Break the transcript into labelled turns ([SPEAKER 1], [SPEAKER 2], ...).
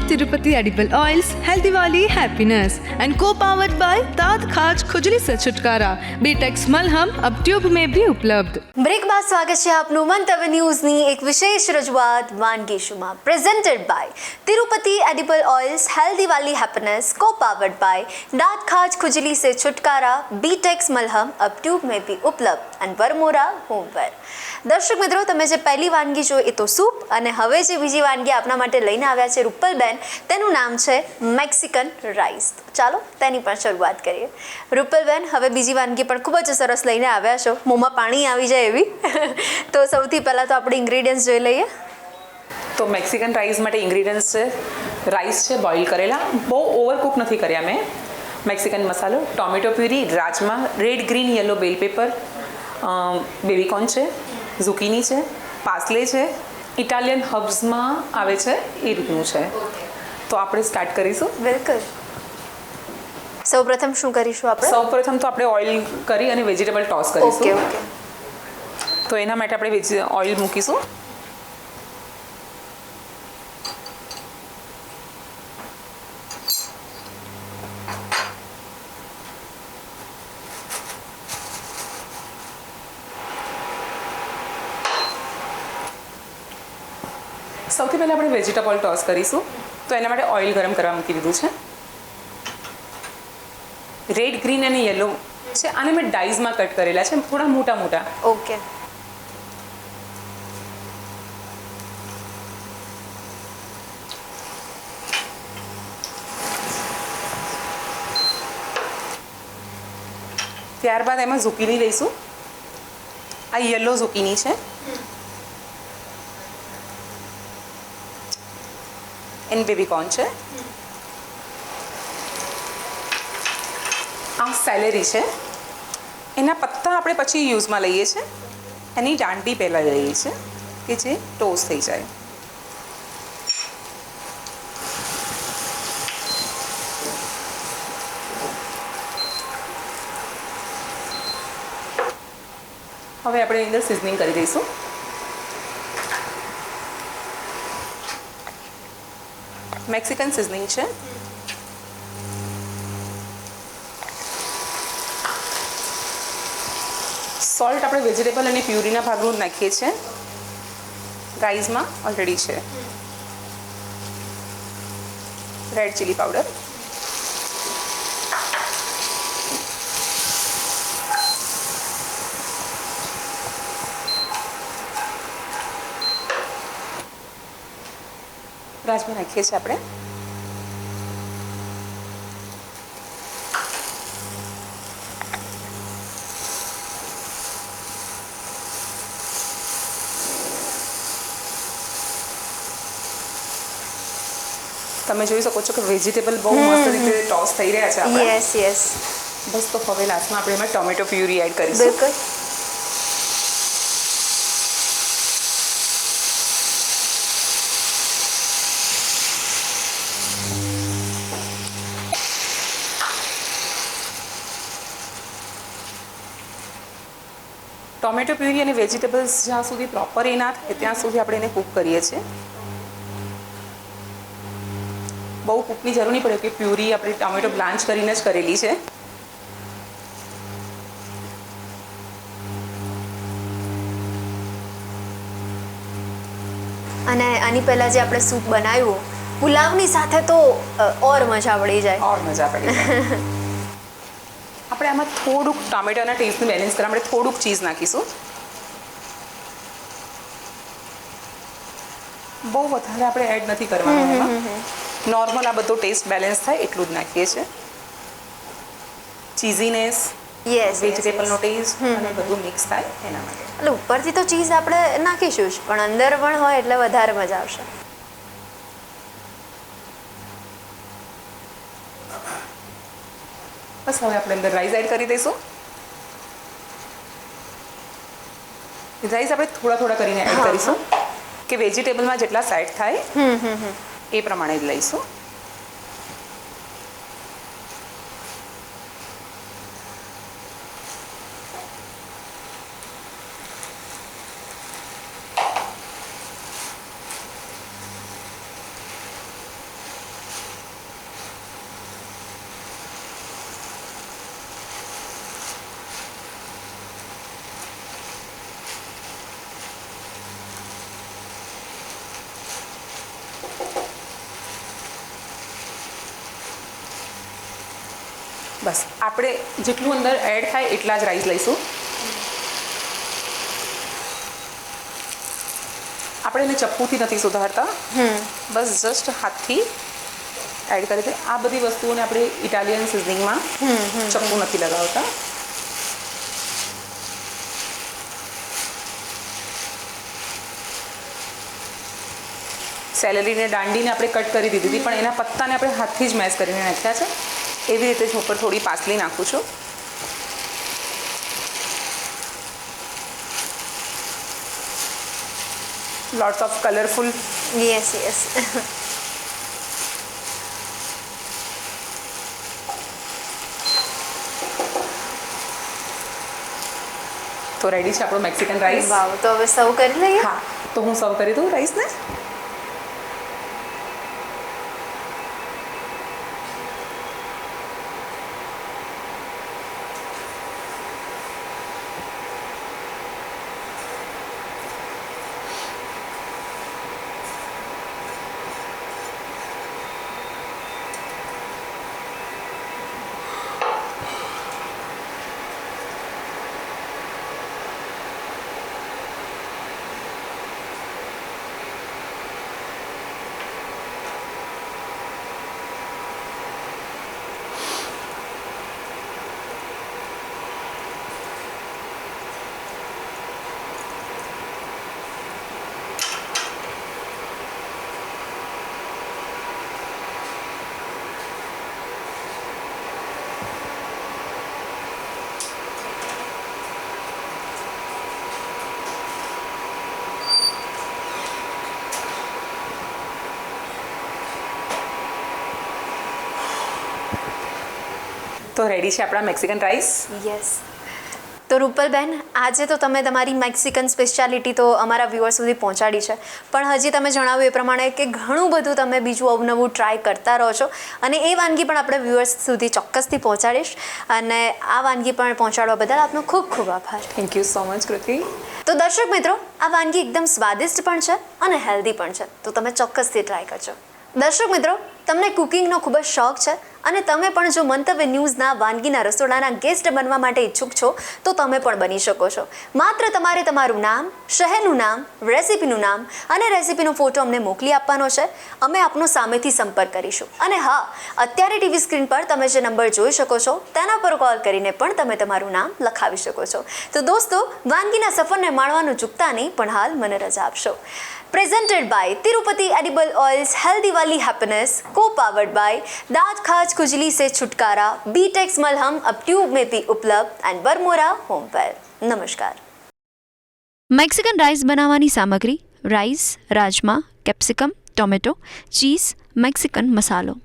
[SPEAKER 1] Tirupati edible oils, healthy wali happiness, and co-powered by दांत खाज खुजली से छुटकारा बीटेक्स मलहम अब ट्यूब में भी उपलब्ध।
[SPEAKER 2] બ્રેક બાદ સ્વાગત છે આપનું મંતવ્ય ન્યૂઝની એક વિશેષ રજૂઆત વાનગી શુમાં presented by Tirupati edible oils healthy વાલી હેપીનેસ को पावर्ड बाय दांत खाज खुजली से छुटकारा बीटेक्स मलहम अब ट्यूब में भी उपलब्ध एंड वरमोरा होमवेयर। દર્શક મિત્રો, તમે જે પહેલી વાનગી જોઈ એ તો સૂપ, અને હવે જે બીજી વાનગી આપના માટે લઈને આવ્યા છે રૂપલબેન, તેનું નામ છે મેક્સિકન રાઈસ। ચાલો તેની પણ શરૂઆત કરીએ। રૂપલબેન, હવે બીજી વાનગી પણ ખૂબ જ સરસ લઈને આવ્યા છો, મોંમાં પાણી આવી જાય એવી તો સૌથી પહેલાં તો આપણે ઇન્ગ્રીડિયન્ટ્સ જોઈ લઈએ।
[SPEAKER 3] તો મેક્સિકન રાઈસ માટે ઇન્ગ્રીડિયન્ટ્સ છે, રાઈસ છે બોઇલ કરેલા, બહુ ઓવરકુક નથી કર્યા મેં, મેક્સિકન મસાલો, ટોમેટો પ્યુરી, રાજમા, રેડ ગ્રીન યલો બેલ પેપર, બેબીકોર્ન છે, ઝુકીની છે, પાસલે છે, ઇટાલિયન હર્બ્સમાં આવે છે એ રીતનું છે। તો આપણે સ્ટાર્ટ કરીશું।
[SPEAKER 2] બિલકુલ। સૌપ્રથમ શું કરીશું આપણે?
[SPEAKER 3] સૌપ્રથમ તો આપણે ઓઇલ કરી અને વેજીટેબલ ટોસ કરીશું।
[SPEAKER 2] Okay okay.
[SPEAKER 3] તો એના માટે આપણે ઓઇલ મૂકીશું। સૌથી પહેલાં આપણે વેજીટેબલ ટોસ કરીશું। તો એના માટે ઓઇલ ગરમ કરવા મૂકી દીધું છે। રેડ ગ્રીન અને યલો છે, આને મેં ડાઈઝમાં કટ કરેલા છે, થોડા મોટા મોટા।
[SPEAKER 2] ઓકે।
[SPEAKER 3] ત્યારબાદ એમાં ઝુકીની લઈશું। આ યલો ઝુકીની છે, એન બેબીકોર્ન છે, આ સેલેરી છે, એના પત્તા આપણે પછી યુઝમાં લઈએ છીએ, એની દાંડી પહેલાં લઈએ છીએ કે જે ટોસ થઈ જાય। હવે આપણે અંદર સિઝનિંગ કરી દઈશું। મેક્સિકન સિઝનિંગ છે, સોલ્ટ આપણે વેજીટેબલ અને પ્યુરીના ભાગનું નાખીએ છીએ, રાઈસમાં ઓલરેડી છે, રેડ ચીલી પાવડર, રાજમા નાખીએ છીએ આપણે, તમે જોઈ શકો છો કે વેજીટેબલ બહુ મસ્ત રીતે ટોસ થઈ રહ્યા છે આપણે।
[SPEAKER 2] Yes yes.
[SPEAKER 3] બસ તો હવે લાસ્ટમાં આપણે એમાં ટોમેટો પ્યુરી એડ કરીશું।
[SPEAKER 2] બિલકુલ।
[SPEAKER 3] ટોમેટો પ્યુરી અને વેજીટેબલ્સ જ્યાં સુધી પ્રોપર એ ના થાય ત્યાં સુધી આપણે એને કૂક કરીએ છીએ। બહુ કૂકની જરૂર નહીં પડે કે પ્યુરી આપણે ટોમેટો બ્લાન્ચ કરીને જ કરેલી છે।
[SPEAKER 2] અને આની પહેલાં જે આપણે સૂપ બનાવ્યું પુલાવની સાથે તો ઓર મજા પડી જાય।
[SPEAKER 3] ઓર મજા પડી જાય। આપણે આમાં થોડુંક ટોમેટોના ટેસ્ટને બેલેન્સ કરવા આપણે થોડુંક ચીઝ નાખીશું। બહુ વધારે આપણે એડ નથી કરવાનું એમાં, નોર્મલ આ બધો ટેસ્ટ બેલેન્સ થાય એટલું જ નાખીએ છીએ। ચીઝીનેસ,
[SPEAKER 2] યસ,
[SPEAKER 3] વેજીટેબલનો ટેસ્ટ અને બધું મિક્સ થાય એના માટે।
[SPEAKER 2] એટલે ઉપરથી તો ચીઝ આપણે નાખીશું જ, પણ અંદર પણ હોય એટલે વધારે મજા આવશે।
[SPEAKER 3] બસ હવે આપણે અંદર રાઈસ એડ કરી દઈશું। રાઈસ આપણે થોડા થોડા કરીને એડ કરીશું કે વેજીટેબલમાં જેટલા સેટ થાય એ પ્રમાણે જ લઈશું। બસ આપણે જેટલું અંદર એડ થાય એટલા જ રાઈસ લઈશું. આપણે એને ચપ્પુથી નથી સુધારતા, બસ જસ્ટ હાથથી એડ કરી દે. આ બધી વસ્તુઓને આપણે ઇટાલિયન સિઝનિંગમાં ચપ્પુ નથી લગાવતા. સેલેરીને દાંડીને આપણે કટ કરી દીધી હતી, પણ એના પત્તાને આપણે હાથથી જ મેશ કરીને નાખ્યા છે. એવી રીતે જ ઉપર થોડી પાસલી નાખું છું. Lots of colourful.
[SPEAKER 2] Yes yes.
[SPEAKER 3] તો રેડી છે આપણો મેક્સિકન રાઈસ.
[SPEAKER 2] વાવ, તો હવે સર્વ કરી લઈએ.
[SPEAKER 3] હા, તો હું સર્વ કરી દઉં રાઈસને. તો રેડી છે આપણા મેક્સિકન રાઈસ.
[SPEAKER 2] યસ. તો રૂપલબેન, આજે તો તમે તમારી મેક્સિકન સ્પેશિયાલિટી તો અમારા વ્યુઅર સુધી પહોંચાડી છે, પણ હજી તમે જણાવ્યું એ પ્રમાણે કે ઘણું બધું તમે બીજું અવનવું ટ્રાય કરતા રહો છો, અને એ વાનગી પણ આપણે વ્યુઅર્સ સુધી ચોક્કસથી પહોંચાડીશ. અને આ વાનગી પણ પહોંચાડવા બદલ આપનો ખૂબ ખૂબ આભાર.
[SPEAKER 3] થેન્ક યુ સો મચ કૃતિ.
[SPEAKER 2] તો દર્શક મિત્રો, આ વાનગી એકદમ સ્વાદિષ્ટ પણ છે અને હેલ્ધી પણ છે, તો તમે ચોક્કસથી ટ્રાય કરજો. દર્શક મિત્રો, તમને કુકિંગનો ખૂબ જ શોખ છે અને તમે પણ જો મંતવ્ય ન્યૂઝના વાનગીના રસોડાના ગેસ્ટ બનવા માટે ઈચ્છુક છો તો તમે પણ બની શકો છો. માત્ર તમારે તમારું નામ, શહેરનું નામ, રેસિપીનું નામ અને રેસિપીનો ફોટો અમને મોકલી આપવાનો છે. અમે આપનો સામેથી સંપર્ક કરીશું. અને હા, અત્યારે ટીવી સ્ક્રીન પર તમે જે નંબર જોઈ શકો છો તેના પર કોલ કરીને પણ તમે તમારું નામ લખાવી શકો છો. તો દોસ્તો, વાનગીના સફરને માણવાનું ચૂકતા નહીં, પણ હાલ મને રજા આપશો. Presented by Tirupati Edible Oils Healthy वाली Happiness, co-powered by दांत खाज खुजली से छुटकारा, बीटेक्स मलहम अब ट्यूब में भी उपलब्ध एंड बरमोरा होमवेयर. नमस्कार. મેક્સિકન રાઈસ બનાવવાની સામગ્રી: રાઈસ, રાજમા, કેપ્સિકમ, ટોમેટો, ચીઝ, મેક્સિકન મસાલો.